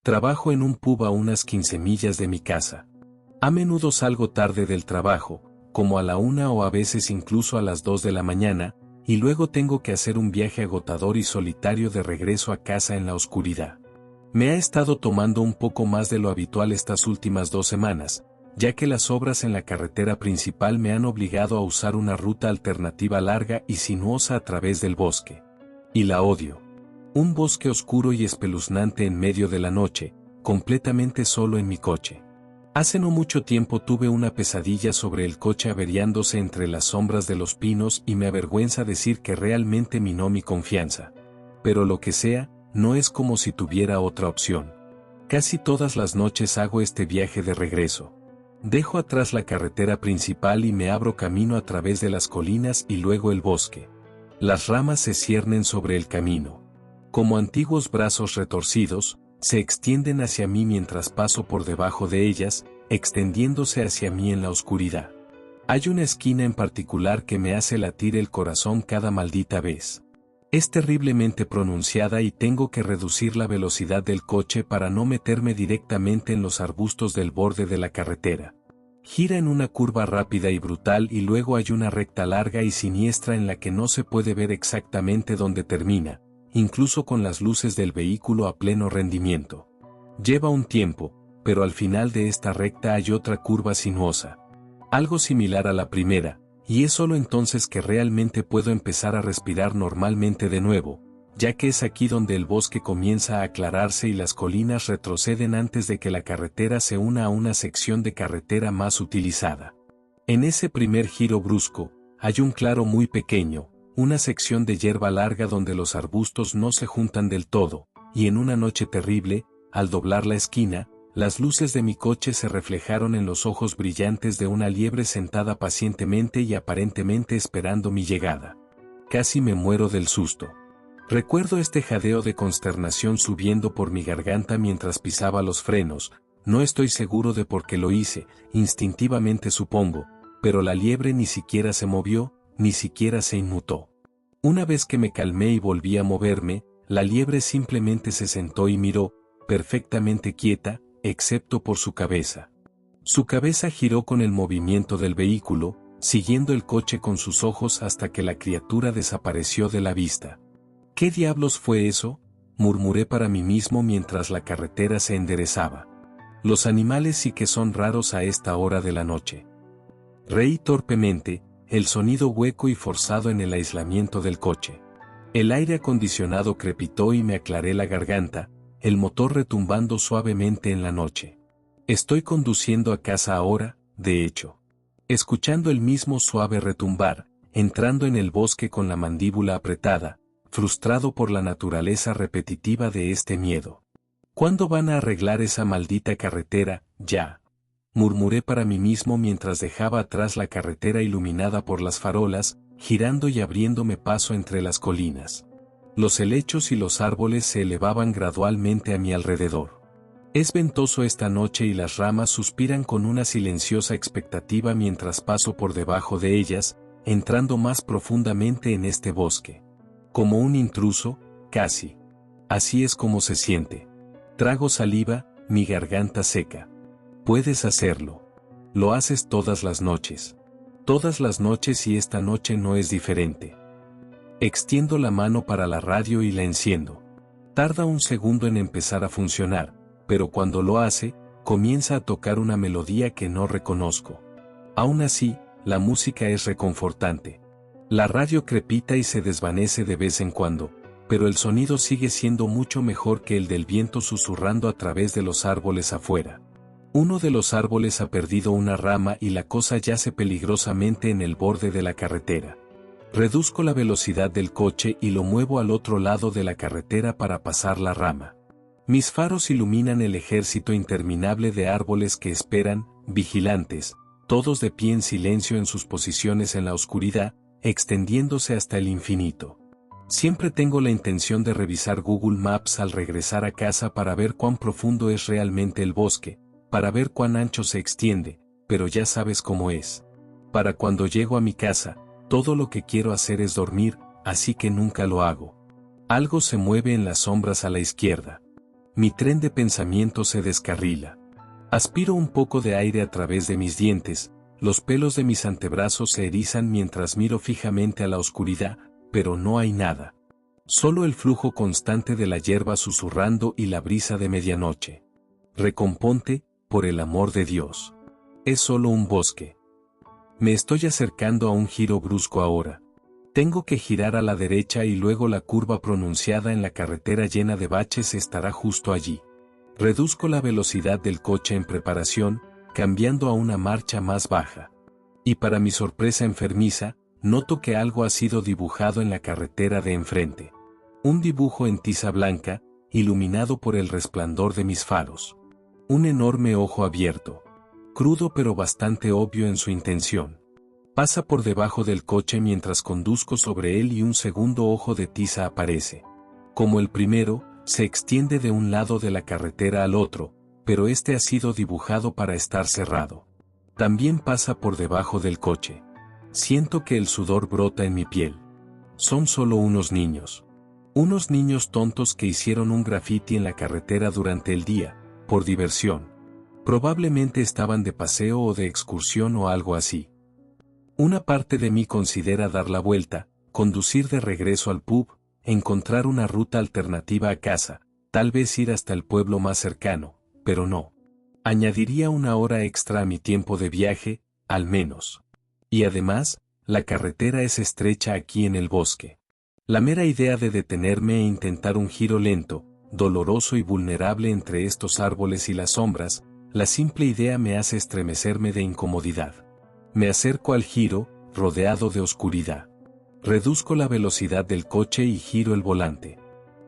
Trabajo en un pub a unas 15 millas de mi casa. A menudo salgo tarde del trabajo, como a la 1 o a veces incluso a las 2 de la mañana, y luego tengo que hacer un viaje agotador y solitario de regreso a casa en la oscuridad. Me ha estado tomando un poco más de lo habitual estas últimas 2 semanas, ya que las obras en la carretera principal me han obligado a usar una ruta alternativa larga y sinuosa a través del bosque. Y la odio. Un bosque oscuro y espeluznante en medio de la noche, completamente solo en mi coche. Hace no mucho tiempo tuve una pesadilla sobre el coche averiándose entre las sombras de los pinos y me avergüenza decir que realmente minó mi confianza. Pero lo que sea, no es como si tuviera otra opción. Casi todas las noches hago este viaje de regreso. Dejo atrás la carretera principal y me abro camino a través de las colinas y luego el bosque. Las ramas se ciernen sobre el camino. Como antiguos brazos retorcidos, se extienden hacia mí mientras paso por debajo de ellas, extendiéndose hacia mí en la oscuridad. Hay una esquina en particular que me hace latir el corazón cada maldita vez. Es terriblemente pronunciada y tengo que reducir la velocidad del coche para no meterme directamente en los arbustos del borde de la carretera. Gira en una curva rápida y brutal y luego hay una recta larga y siniestra en la que no se puede ver exactamente dónde termina, incluso con las luces del vehículo a pleno rendimiento. Lleva un tiempo, pero al final de esta recta hay otra curva sinuosa. Algo similar a la primera, y es solo entonces que realmente puedo empezar a respirar normalmente de nuevo, ya que es aquí donde el bosque comienza a aclararse y las colinas retroceden antes de que la carretera se una a una sección de carretera más utilizada. En ese primer giro brusco, hay un claro muy pequeño, una sección de hierba larga donde los arbustos no se juntan del todo, y en una noche terrible, al doblar la esquina, las luces de mi coche se reflejaron en los ojos brillantes de una liebre sentada pacientemente y aparentemente esperando mi llegada. Casi me muero del susto. Recuerdo este jadeo de consternación subiendo por mi garganta mientras pisaba los frenos, no estoy seguro de por qué lo hice, instintivamente supongo, pero la liebre ni siquiera se movió, ni siquiera se inmutó. Una vez que me calmé y volví a moverme, la liebre simplemente se sentó y miró, perfectamente quieta, excepto por su cabeza. Su cabeza giró con el movimiento del vehículo, siguiendo el coche con sus ojos hasta que la criatura desapareció de la vista. ¿Qué diablos fue eso?, murmuré para mí mismo mientras la carretera se enderezaba. Los animales sí que son raros a esta hora de la noche. Reí torpemente, el sonido hueco y forzado en el aislamiento del coche. El aire acondicionado crepitó y me aclaré la garganta, el motor retumbando suavemente en la noche. Estoy conduciendo a casa ahora, de hecho. Escuchando el mismo suave retumbar, entrando en el bosque con la mandíbula apretada, frustrado por la naturaleza repetitiva de este miedo. ¿Cuándo van a arreglar esa maldita carretera, ya?, murmuré para mí mismo mientras dejaba atrás la carretera iluminada por las farolas, girando y abriéndome paso entre las colinas. Los helechos y los árboles se elevaban gradualmente a mi alrededor. Es ventoso esta noche y las ramas suspiran con una silenciosa expectativa mientras paso por debajo de ellas, entrando más profundamente en este bosque. Como un intruso, casi. Así es como se siente. Trago saliva, mi garganta seca. Puedes hacerlo. Lo haces todas las noches. Todas las noches y esta noche no es diferente. Extiendo la mano para la radio y la enciendo. Tarda un segundo en empezar a funcionar, pero cuando lo hace, comienza a tocar una melodía que no reconozco. Aún así, la música es reconfortante. La radio crepita y se desvanece de vez en cuando, pero el sonido sigue siendo mucho mejor que el del viento susurrando a través de los árboles afuera. Uno de los árboles ha perdido una rama y la cosa yace peligrosamente en el borde de la carretera. Reduzco la velocidad del coche y lo muevo al otro lado de la carretera para pasar la rama. Mis faros iluminan el ejército interminable de árboles que esperan, vigilantes, todos de pie en silencio en sus posiciones en la oscuridad, extendiéndose hasta el infinito. Siempre tengo la intención de revisar Google Maps al regresar a casa para ver cuán profundo es realmente el bosque, para ver cuán ancho se extiende, pero ya sabes cómo es. Para cuando llego a mi casa, todo lo que quiero hacer es dormir, así que nunca lo hago. Algo se mueve en las sombras a la izquierda. Mi tren de pensamiento se descarrila. Aspiro un poco de aire a través de mis dientes, los pelos de mis antebrazos se erizan mientras miro fijamente a la oscuridad, pero no hay nada. Solo el flujo constante de la hierba susurrando y la brisa de medianoche. Recomponte, por el amor de Dios. Es solo un bosque. Me estoy acercando a un giro brusco ahora. Tengo que girar a la derecha y luego la curva pronunciada en la carretera llena de baches estará justo allí. Reduzco la velocidad del coche en preparación, cambiando a una marcha más baja. Y para mi sorpresa enfermiza, noto que algo ha sido dibujado en la carretera de enfrente. Un dibujo en tiza blanca, iluminado por el resplandor de mis faros. Un enorme ojo abierto. Crudo pero bastante obvio en su intención. Pasa por debajo del coche mientras conduzco sobre él y un segundo ojo de tiza aparece. Como el primero, se extiende de un lado de la carretera al otro, pero este ha sido dibujado para estar cerrado. También pasa por debajo del coche. Siento que el sudor brota en mi piel. Son solo unos niños. Unos niños tontos que hicieron un graffiti en la carretera durante el día, por diversión. Probablemente estaban de paseo o de excursión o algo así. Una parte de mí considera dar la vuelta, conducir de regreso al pub, encontrar una ruta alternativa a casa, tal vez ir hasta el pueblo más cercano, pero no. Añadiría una hora extra a mi tiempo de viaje, al menos. Y además, la carretera es estrecha aquí en el bosque. La mera idea de detenerme e intentar un giro lento, doloroso y vulnerable entre estos árboles y las sombras, la simple idea me hace estremecerme de incomodidad. Me acerco al giro, rodeado de oscuridad. Reduzco la velocidad del coche y giro el volante.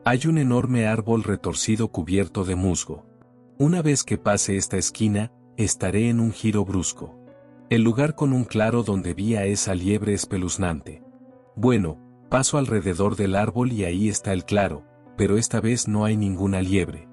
Hay un enorme árbol retorcido cubierto de musgo. Una vez que pase esta esquina, estaré en un giro brusco. El lugar con un claro donde vi a esa liebre espeluznante. Bueno, paso alrededor del árbol y ahí está el claro, pero esta vez no hay ninguna liebre.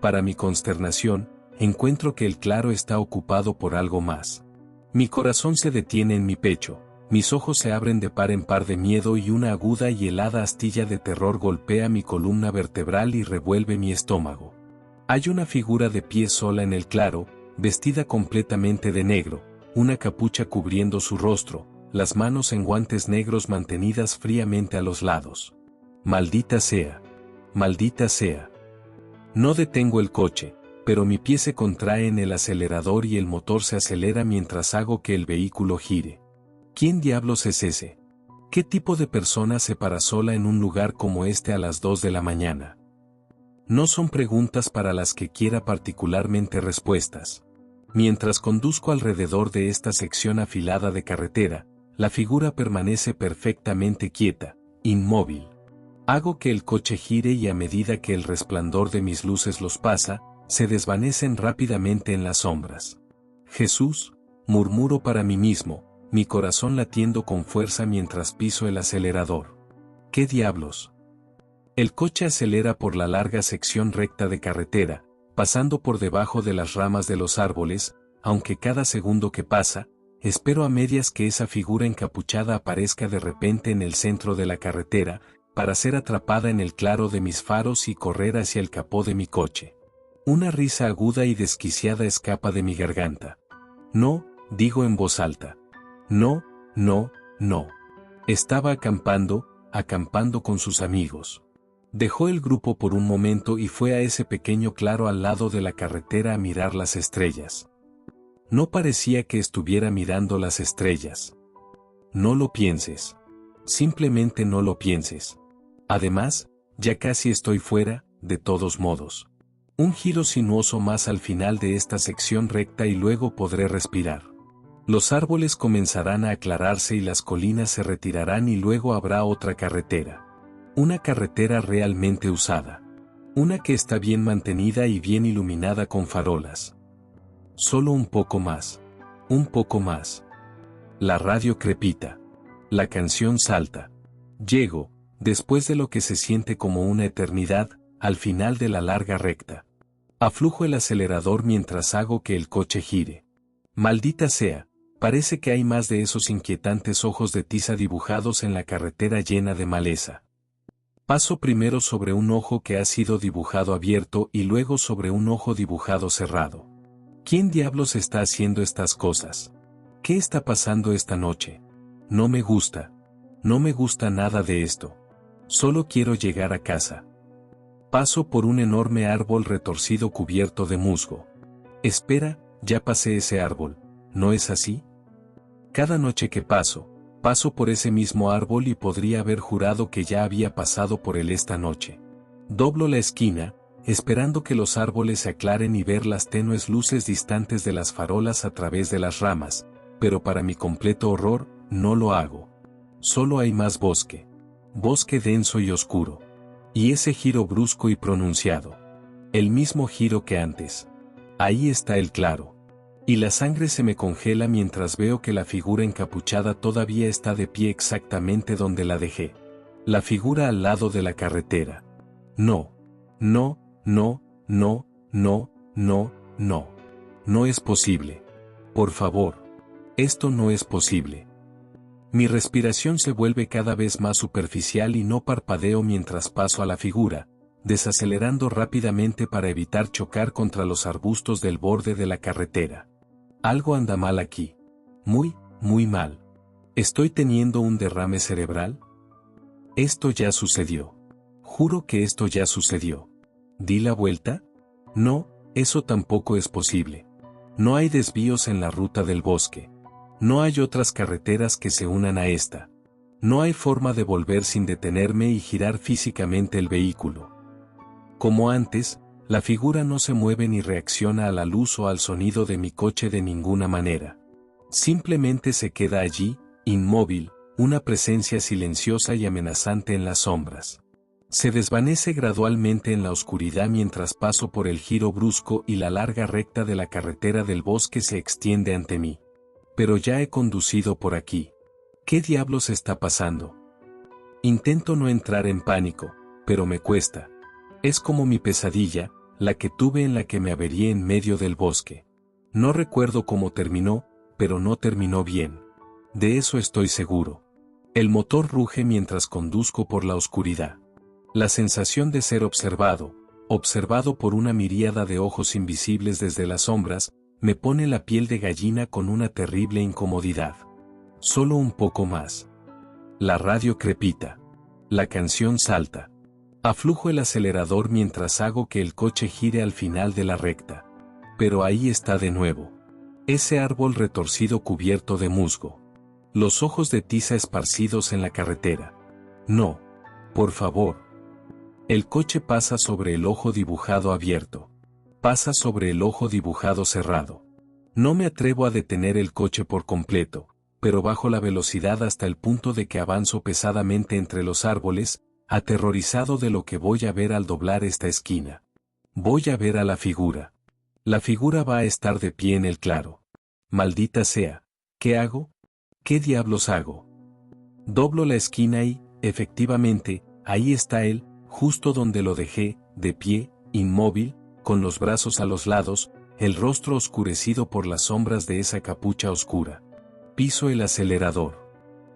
Para mi consternación, encuentro que el claro está ocupado por algo más. Mi corazón se detiene en mi pecho, mis ojos se abren de par en par de miedo y una aguda y helada astilla de terror golpea mi columna vertebral y revuelve mi estómago. Hay una figura de pie sola en el claro, vestida completamente de negro, una capucha cubriendo su rostro, las manos en guantes negros mantenidas fríamente a los lados. Maldita sea. Maldita sea. No detengo el coche, pero mi pie se contrae en el acelerador y el motor se acelera mientras hago que el vehículo gire. ¿Quién diablos es ese? ¿Qué tipo de persona se para sola en un lugar como este a las 2 de la mañana? No son preguntas para las que quiera particularmente respuestas. Mientras conduzco alrededor de esta sección afilada de carretera, la figura permanece perfectamente quieta, inmóvil. Hago que el coche gire y a medida que el resplandor de mis luces los pasa, se desvanecen rápidamente en las sombras. Jesús, murmuro para mí mismo, mi corazón latiendo con fuerza mientras piso el acelerador. ¿Qué diablos? El coche acelera por la larga sección recta de carretera, pasando por debajo de las ramas de los árboles, aunque cada segundo que pasa, espero a medias que esa figura encapuchada aparezca de repente en el centro de la carretera, para ser atrapada en el claro de mis faros y correr hacia el capó de mi coche. Una risa aguda y desquiciada escapa de mi garganta. No, digo en voz alta. No, no, no. Estaba acampando con sus amigos. Dejó el grupo por un momento y fue a ese pequeño claro al lado de la carretera a mirar las estrellas. No parecía que estuviera mirando las estrellas. No lo pienses. Simplemente no lo pienses. Además, ya casi estoy fuera, de todos modos. Un giro sinuoso más al final de esta sección recta y luego podré respirar. Los árboles comenzarán a aclararse y las colinas se retirarán y luego habrá otra carretera. Una carretera realmente usada. Una que está bien mantenida y bien iluminada con farolas. Solo un poco más. Un poco más. La radio crepita. La canción salta. Llego, después de lo que se siente como una eternidad, al final de la larga recta. Aflujo el acelerador mientras hago que el coche gire. Maldita sea, parece que hay más de esos inquietantes ojos de tiza dibujados en la carretera llena de maleza. Paso primero sobre un ojo que ha sido dibujado abierto y luego sobre un ojo dibujado cerrado. ¿Quién diablos está haciendo estas cosas? ¿Qué está pasando esta noche? No me gusta. No me gusta nada de esto. Solo quiero llegar a casa. Paso por un enorme árbol retorcido cubierto de musgo. Espera, ya pasé ese árbol, ¿no es así? Cada noche que paso por ese mismo árbol y podría haber jurado que ya había pasado por él esta noche. Doblo la esquina, esperando que los árboles se aclaren y ver las tenues luces distantes de las farolas a través de las ramas, pero para mi completo horror, no lo hago. Solo hay más bosque. Bosque denso y oscuro. Y ese giro brusco y pronunciado. El mismo giro que antes. Ahí está el claro. Y la sangre se me congela mientras veo que la figura encapuchada todavía está de pie exactamente donde la dejé. La figura al lado de la carretera. No. No, no, no, no, no, no. No es posible. Por favor. Esto no es posible. Mi respiración se vuelve cada vez más superficial y no parpadeo mientras paso a la figura, desacelerando rápidamente para evitar chocar contra los arbustos del borde de la carretera. Algo anda mal aquí. Muy, muy mal. ¿Estoy teniendo un derrame cerebral? Esto ya sucedió. Juro que esto ya sucedió. ¿Di la vuelta? No, eso tampoco es posible. No hay desvíos en la ruta del bosque. No hay otras carreteras que se unan a esta. No hay forma de volver sin detenerme y girar físicamente el vehículo. Como antes, la figura no se mueve ni reacciona a la luz o al sonido de mi coche de ninguna manera. Simplemente se queda allí, inmóvil, una presencia silenciosa y amenazante en las sombras. Se desvanece gradualmente en la oscuridad mientras paso por el giro brusco y la larga recta de la carretera del bosque se extiende ante mí. Pero ya he conducido por aquí. ¿Qué diablos está pasando? Intento no entrar en pánico, pero me cuesta. Es como mi pesadilla, la que tuve en la que me averié en medio del bosque. No recuerdo cómo terminó, pero no terminó bien. De eso estoy seguro. El motor ruge mientras conduzco por la oscuridad. La sensación de ser observado por una miríada de ojos invisibles desde las sombras, me pone la piel de gallina con una terrible incomodidad. Solo un poco más. La radio crepita. La canción salta. Aflujo el acelerador mientras hago que el coche gire al final de la recta. Pero ahí está de nuevo. Ese árbol retorcido cubierto de musgo. Los ojos de tiza esparcidos en la carretera. No. Por favor. El coche pasa sobre el ojo dibujado abierto. Pasa sobre el ojo dibujado cerrado. No me atrevo a detener el coche por completo, pero bajo la velocidad hasta el punto de que avanzo pesadamente entre los árboles, aterrorizado de lo que voy a ver al doblar esta esquina. Voy a ver a la figura. La figura va a estar de pie en el claro. Maldita sea. ¿Qué hago? ¿Qué diablos hago? Doblo la esquina y, efectivamente, ahí está él, justo donde lo dejé, de pie, inmóvil, con los brazos a los lados, el rostro oscurecido por las sombras de esa capucha oscura. Piso el acelerador.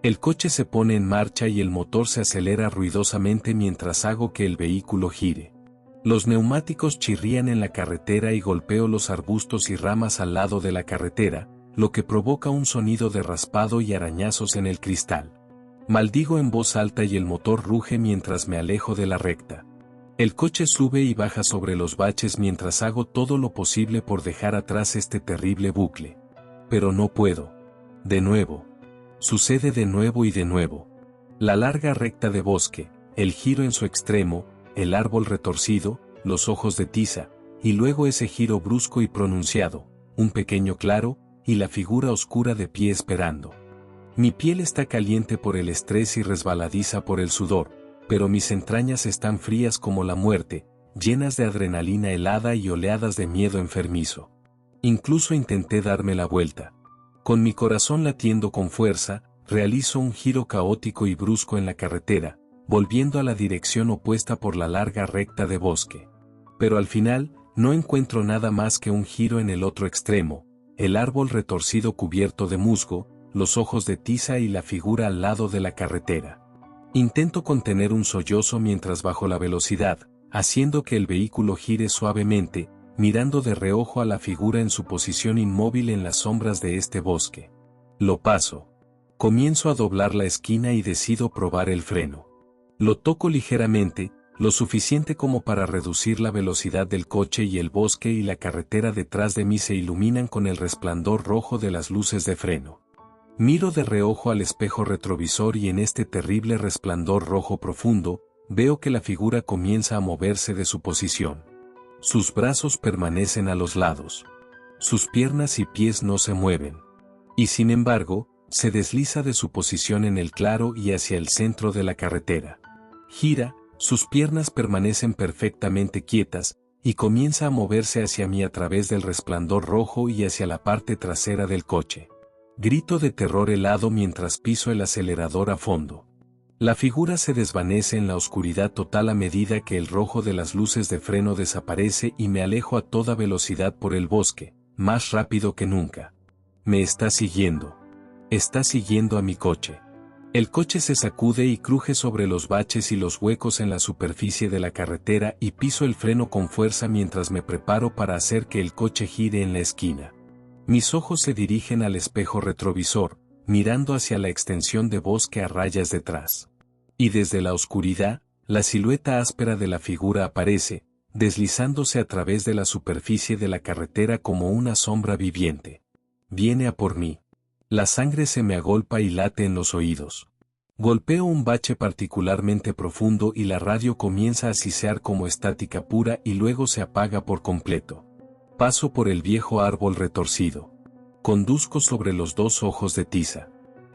El coche se pone en marcha y el motor se acelera ruidosamente mientras hago que el vehículo gire. Los neumáticos chirrían en la carretera y golpeo los arbustos y ramas al lado de la carretera, lo que provoca un sonido de raspado y arañazos en el cristal. Maldigo en voz alta y el motor ruge mientras me alejo de la recta. El coche sube y baja sobre los baches mientras hago todo lo posible por dejar atrás este terrible bucle. Pero no puedo. De nuevo. Sucede de nuevo y de nuevo. La larga recta de bosque, el giro en su extremo, el árbol retorcido, los ojos de tiza, y luego ese giro brusco y pronunciado, un pequeño claro, y la figura oscura de pie esperando. Mi piel está caliente por el estrés y resbaladiza por el sudor, pero mis entrañas están frías como la muerte, llenas de adrenalina helada y oleadas de miedo enfermizo. Incluso intenté darme la vuelta. Con mi corazón latiendo con fuerza, realizo un giro caótico y brusco en la carretera, volviendo a la dirección opuesta por la larga recta de bosque. Pero al final, no encuentro nada más que un giro en el otro extremo, el árbol retorcido cubierto de musgo, los ojos de tiza y la figura al lado de la carretera. Intento contener un sollozo mientras bajo la velocidad, haciendo que el vehículo gire suavemente, mirando de reojo a la figura en su posición inmóvil en las sombras de este bosque. Lo paso. Comienzo a doblar la esquina y decido probar el freno. Lo toco ligeramente, lo suficiente como para reducir la velocidad del coche, y el bosque y la carretera detrás de mí se iluminan con el resplandor rojo de las luces de freno. Miro de reojo al espejo retrovisor y en este terrible resplandor rojo profundo, veo que la figura comienza a moverse de su posición. Sus brazos permanecen a los lados. Sus piernas y pies no se mueven. Y sin embargo, se desliza de su posición en el claro y hacia el centro de la carretera. Gira, sus piernas permanecen perfectamente quietas, y comienza a moverse hacia mí a través del resplandor rojo y hacia la parte trasera del coche. Grito de terror helado mientras piso el acelerador a fondo. La figura se desvanece en la oscuridad total a medida que el rojo de las luces de freno desaparece y me alejo a toda velocidad por el bosque, más rápido que nunca. Me está siguiendo. Está siguiendo a mi coche. El coche se sacude y cruje sobre los baches y los huecos en la superficie de la carretera y piso el freno con fuerza mientras me preparo para hacer que el coche gire en la esquina. Mis ojos se dirigen al espejo retrovisor, mirando hacia la extensión de bosque a rayas detrás. Y desde la oscuridad, la silueta áspera de la figura aparece, deslizándose a través de la superficie de la carretera como una sombra viviente. Viene a por mí. La sangre se me agolpa y late en los oídos. Golpeo un bache particularmente profundo y la radio comienza a sisear como estática pura y luego se apaga por completo. Paso por el viejo árbol retorcido. Conduzco sobre los dos ojos de tiza.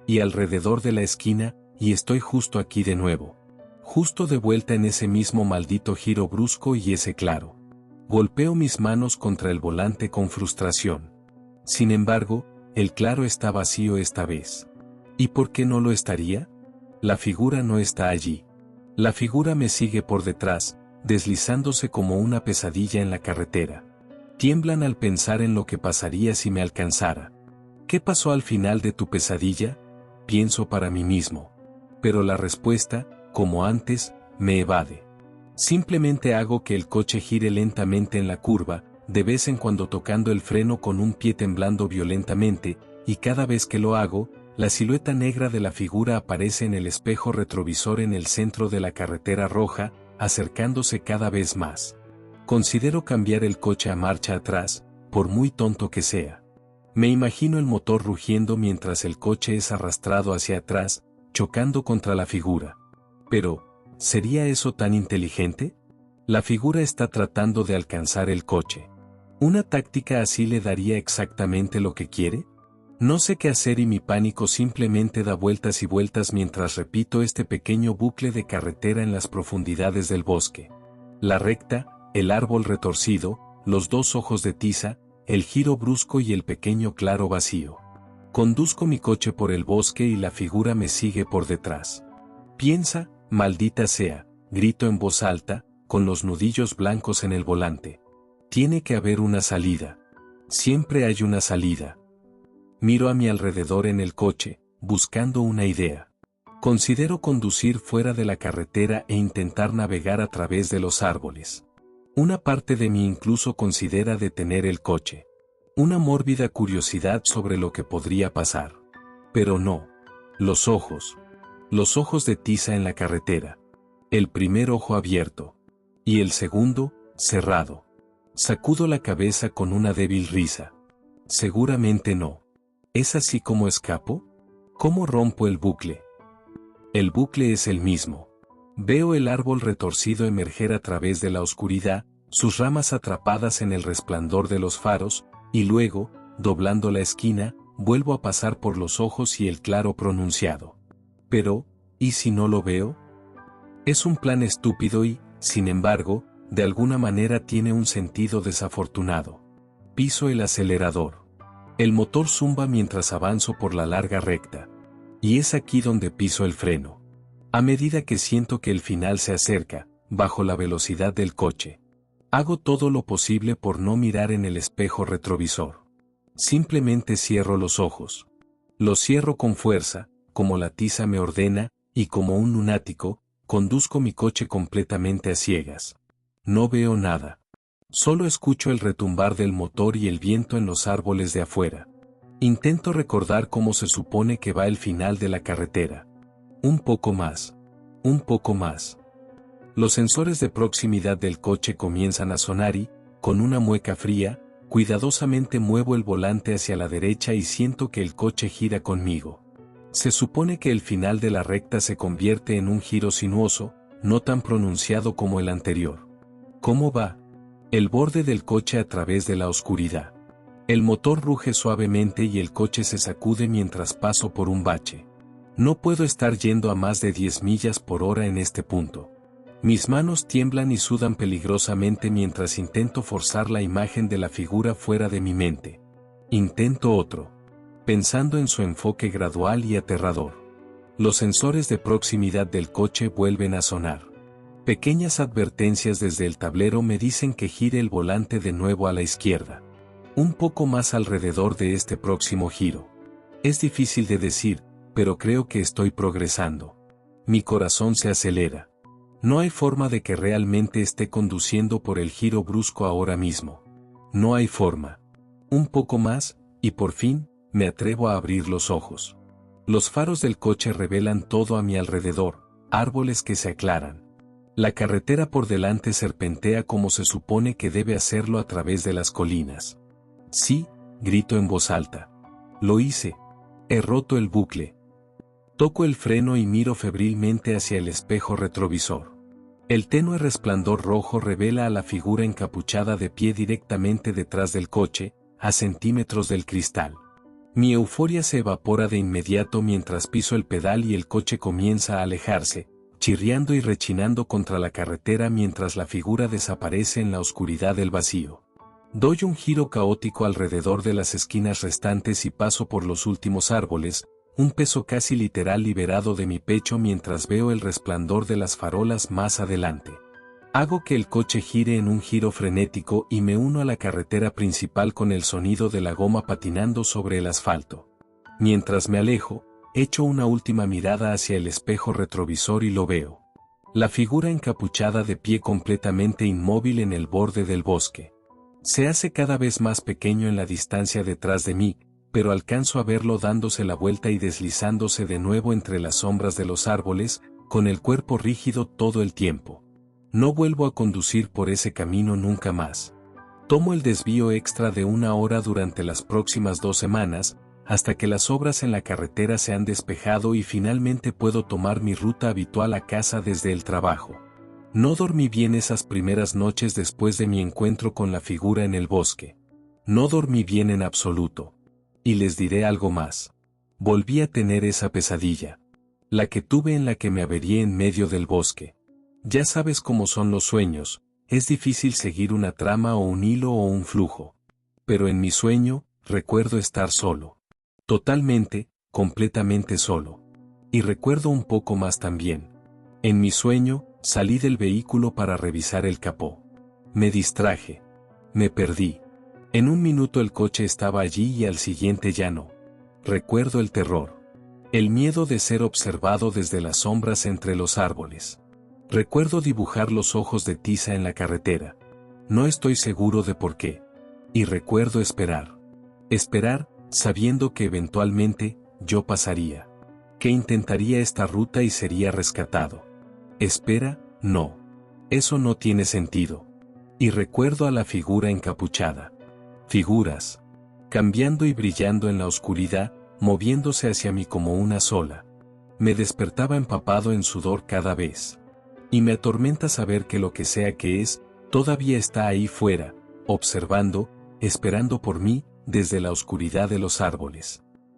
Y alrededor de la esquina, y estoy justo aquí de nuevo. Justo de vuelta en ese mismo maldito giro brusco y ese claro. Golpeo mis manos contra el volante con frustración. Sin embargo, el claro está vacío esta vez. ¿Y por qué no lo estaría? La figura no está allí. La figura me sigue por detrás, deslizándose como una pesadilla en la carretera. Tiemblan al pensar en lo que pasaría si me alcanzara. ¿Qué pasó al final de tu pesadilla? Pienso para mí mismo. Pero la respuesta, como antes, me evade. Simplemente hago que el coche gire lentamente en la curva, de vez en cuando tocando el freno con un pie temblando violentamente, y cada vez que lo hago, la silueta negra de la figura aparece en el espejo retrovisor en el centro de la carretera roja, acercándose cada vez más. Considero cambiar el coche a marcha atrás, por muy tonto que sea. Me imagino el motor rugiendo mientras el coche es arrastrado hacia atrás, chocando contra la figura. Pero, ¿sería eso tan inteligente? La figura está tratando de alcanzar el coche. ¿Una táctica así le daría exactamente lo que quiere? No sé qué hacer y mi pánico simplemente da vueltas y vueltas mientras repito este pequeño bucle de carretera en las profundidades del bosque. La recta, el árbol retorcido, los dos ojos de tiza, el giro brusco y el pequeño claro vacío. Conduzco mi coche por el bosque y la figura me sigue por detrás. Piensa, maldita sea, grito en voz alta, con los nudillos blancos en el volante. Tiene que haber una salida. Siempre hay una salida. Miro a mi alrededor en el coche, buscando una idea. Considero conducir fuera de la carretera e intentar navegar a través de los árboles. Una parte de mí incluso considera detener el coche. Una mórbida curiosidad sobre lo que podría pasar. Pero no. Los ojos. Los ojos de tiza en la carretera. El primer ojo abierto. Y el segundo, cerrado. Sacudo la cabeza con una débil risa. Seguramente no. ¿Es así como escapo? ¿Cómo rompo el bucle? El bucle es el mismo. Veo el árbol retorcido emerger a través de la oscuridad, sus ramas atrapadas en el resplandor de los faros, y luego, doblando la esquina, vuelvo a pasar por los ojos y el claro pronunciado. Pero, ¿y si no lo veo? Es un plan estúpido y, sin embargo, de alguna manera tiene un sentido desafortunado. Piso el acelerador. El motor zumba mientras avanzo por la larga recta. Y es aquí donde piso el freno. A medida que siento que el final se acerca, bajo la velocidad del coche. Hago todo lo posible por no mirar en el espejo retrovisor. Simplemente cierro los ojos. Los cierro con fuerza, como la tiza me ordena, y como un lunático, conduzco mi coche completamente a ciegas. No veo nada. Solo escucho el retumbar del motor y el viento en los árboles de afuera. Intento recordar cómo se supone que va el final de la carretera. Un poco más. Un poco más. Los sensores de proximidad del coche comienzan a sonar y, con una mueca fría, cuidadosamente muevo el volante hacia la derecha y siento que el coche gira conmigo. Se supone que el final de la recta se convierte en un giro sinuoso, no tan pronunciado como el anterior. ¿Cómo va? El borde del coche a través de la oscuridad. El motor ruge suavemente y el coche se sacude mientras paso por un bache. No puedo estar yendo a más de 10 millas por hora en este punto. Mis manos tiemblan y sudan peligrosamente mientras intento forzar la imagen de la figura fuera de mi mente. Intento otro, pensando en su enfoque gradual y aterrador. Los sensores de proximidad del coche vuelven a sonar. Pequeñas advertencias desde el tablero me dicen que gire el volante de nuevo a la izquierda. Un poco más alrededor de este próximo giro. Es difícil de decir, pero creo que estoy progresando. Mi corazón se acelera. No hay forma de que realmente esté conduciendo por el giro brusco ahora mismo. No hay forma. Un poco más, y por fin, me atrevo a abrir los ojos. Los faros del coche revelan todo a mi alrededor, árboles que se aclaran. La carretera por delante serpentea como se supone que debe hacerlo a través de las colinas. Sí, grito en voz alta. Lo hice. He roto el bucle. Toco el freno y miro febrilmente hacia el espejo retrovisor. El tenue resplandor rojo revela a la figura encapuchada de pie directamente detrás del coche, a centímetros del cristal. Mi euforia se evapora de inmediato mientras piso el pedal y el coche comienza a alejarse, chirriando y rechinando contra la carretera mientras la figura desaparece en la oscuridad del vacío. Doy un giro caótico alrededor de las esquinas restantes y paso por los últimos árboles, un peso casi literal liberado de mi pecho mientras veo el resplandor de las farolas más adelante. Hago que el coche gire en un giro frenético y me uno a la carretera principal con el sonido de la goma patinando sobre el asfalto. Mientras me alejo, echo una última mirada hacia el espejo retrovisor y lo veo. La figura encapuchada de pie completamente inmóvil en el borde del bosque. Se hace cada vez más pequeño en la distancia detrás de mí, pero alcanzo a verlo dándose la vuelta y deslizándose de nuevo entre las sombras de los árboles, con el cuerpo rígido todo el tiempo. No vuelvo a conducir por ese camino nunca más. Tomo el desvío extra de 1 hora durante las próximas 2 semanas, hasta que las obras en la carretera se han despejado y finalmente puedo tomar mi ruta habitual a casa desde el trabajo. No dormí bien esas primeras noches después de mi encuentro con la figura en el bosque. No dormí bien en absoluto. Y les diré algo más. Volví a tener esa pesadilla. La que tuve en la que me averié en medio del bosque. Ya sabes cómo son los sueños, es difícil seguir una trama o un hilo o un flujo. Pero en mi sueño, recuerdo estar solo. Totalmente, completamente solo. Y recuerdo un poco más también. En mi sueño, salí del vehículo para revisar el capó. Me distraje. Me perdí. En un minuto el coche estaba allí y al siguiente ya no. Recuerdo el terror. El miedo de ser observado desde las sombras entre los árboles. Recuerdo dibujar los ojos de tiza en la carretera. No estoy seguro de por qué. Y recuerdo esperar. Esperar, sabiendo que eventualmente, yo pasaría. Que intentaría esta ruta y sería rescatado. Espera, no. Eso no tiene sentido. Y recuerdo a la figura encapuchada. Figuras. Cambiando y brillando en la oscuridad, moviéndose hacia mí como una sola. Me despertaba empapado en sudor cada vez. Y me atormenta saber que lo que sea que es, todavía está ahí fuera, observando, esperando por mí, desde la oscuridad de los árboles.